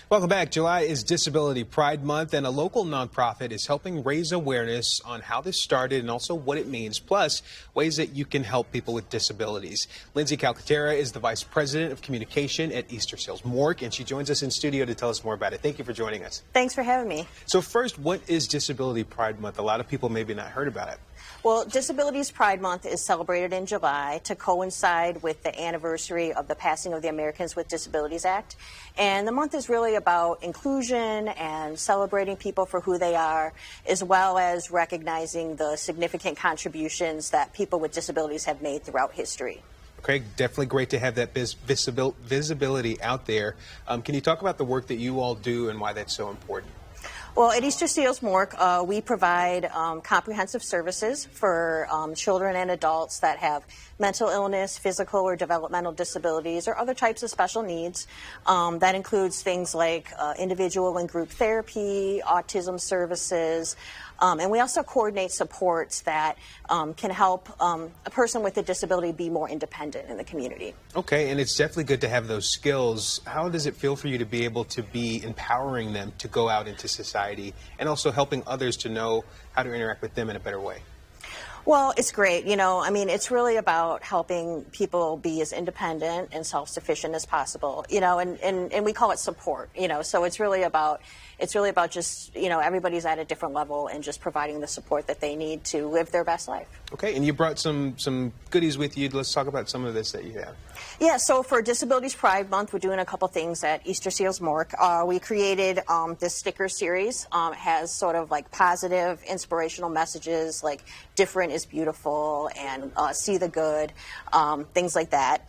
Welcome back. July is Disability Pride Month, and a local nonprofit is helping raise awareness on how this started and also what it means, plus ways that you can help people with disabilities. Lindsay Calcaterra is the Vice President of Communication at Easterseals MORC, and she joins us in studio to tell us more about it. Thank you for joining us. Thanks for having me. So first, what is Disability Pride Month? A lot of people maybe not heard about it. Well, Disabilities Pride Month is celebrated in July to coincide with the anniversary of the passing of the Americans with Disabilities Act. And the month is really about inclusion and celebrating people for who they are, as well as recognizing the significant contributions that people with disabilities have made throughout history. Okay, definitely great to have that visibility out there. Can you talk about the work that you all do and why that's so important? Well, at Easterseals MORC, we provide comprehensive services for children and adults that have mental illness, physical or developmental disabilities, or other types of special needs. That includes things like individual and group therapy, autism services, and we also coordinate supports that can help a person with a disability be more independent in the community. Okay, and it's definitely good to have those skills. How does it feel for you to be able to be empowering them to go out into society and also helping others to know how to interact with them in a better way? Well, it's great. You know, I mean, it's really about helping people be as independent and self-sufficient as possible, you know, and we call it support, you know, so it's really about just, you know, everybody's at a different level and just providing the support that they need to live their best life. Okay, and you brought some goodies with you. Let's talk about some of this that you have. Yeah, so for Disabilities Pride Month, we're doing a couple things at Easterseals MORC. We created this sticker series. It has sort of like positive, inspirational messages like different is beautiful and see the good, things like that.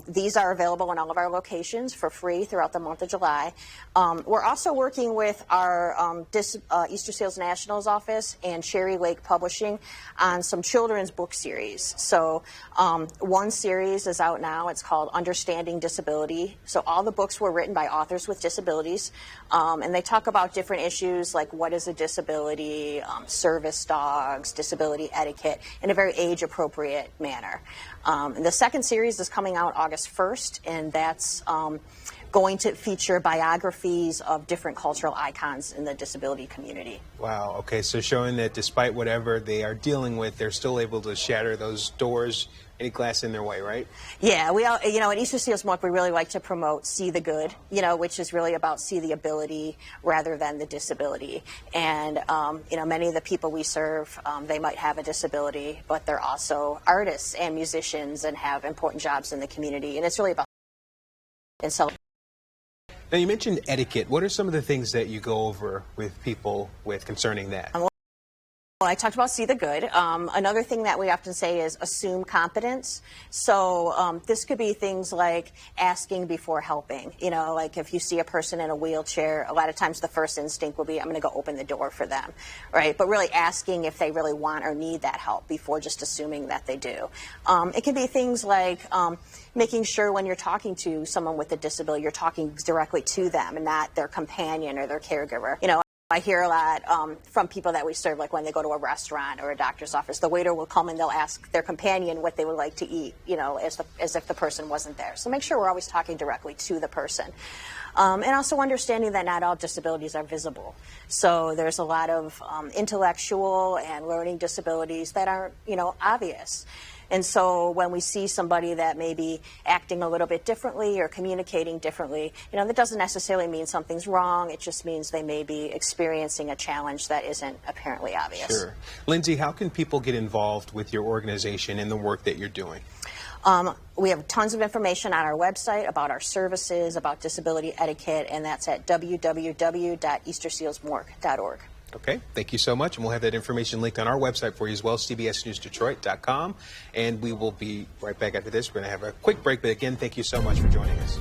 These are available in all of our locations for free throughout the month of July. We're also working with our Easterseals Nationals office and Cherry Lake Publishing on some children's book series. So one series is out now. It's called Understanding Disability. So all the books were written by authors with disabilities, and they talk about different issues like what is a disability, service dogs, disability etiquette in a very age-appropriate manner. And the second series is coming out August 1st, and that's going to feature biographies of different cultural icons in the disability community. Wow, okay, so showing that despite whatever they are dealing with, they're still able to shatter those doors, any glass in their way, right? Yeah, we all, you know, at Easterseals MORC, we really like to promote see the good, you know, which is really about see the ability rather than the disability. And, you know, many of the people we serve, they might have a disability, but they're also artists and musicians and have important jobs in the community. And it's really about and so. Now, you mentioned etiquette. What are some of the things that you go over with people with concerning that? Well, I talked about see the good. Another thing that we often say is assume competence. So this could be things like asking before helping. You know, like if you see a person in a wheelchair, a lot of times the first instinct will be, I'm going to go open the door for them, right? But really asking if they really want or need that help before just assuming that they do. It can be things like making sure when you're talking to someone with a disability, you're talking directly to them and not their companion or their caregiver. You know, I hear a lot from people that we serve, like when they go to a restaurant or a doctor's office, the waiter will come and they'll ask their companion what they would like to eat, you know, as if the person wasn't there. So make sure we're always talking directly to the person. And also understanding that not all disabilities are visible. So there's a lot of intellectual and learning disabilities that aren't, you know, obvious. And so when we see somebody that may be acting a little bit differently or communicating differently, you know, that doesn't necessarily mean something's wrong. It just means they may be experiencing a challenge that isn't apparently obvious. Sure. Lindsay, how can people get involved with your organization and the work that you're doing? We have tons of information on our website about our services, about disability etiquette, and that's at www.eastersealsmorc.org. Okay, thank you so much, and we'll have that information linked on our website for you as well, cbsnewsdetroit.com, and we will be right back after this. We're going to have a quick break, but again, thank you so much for joining us.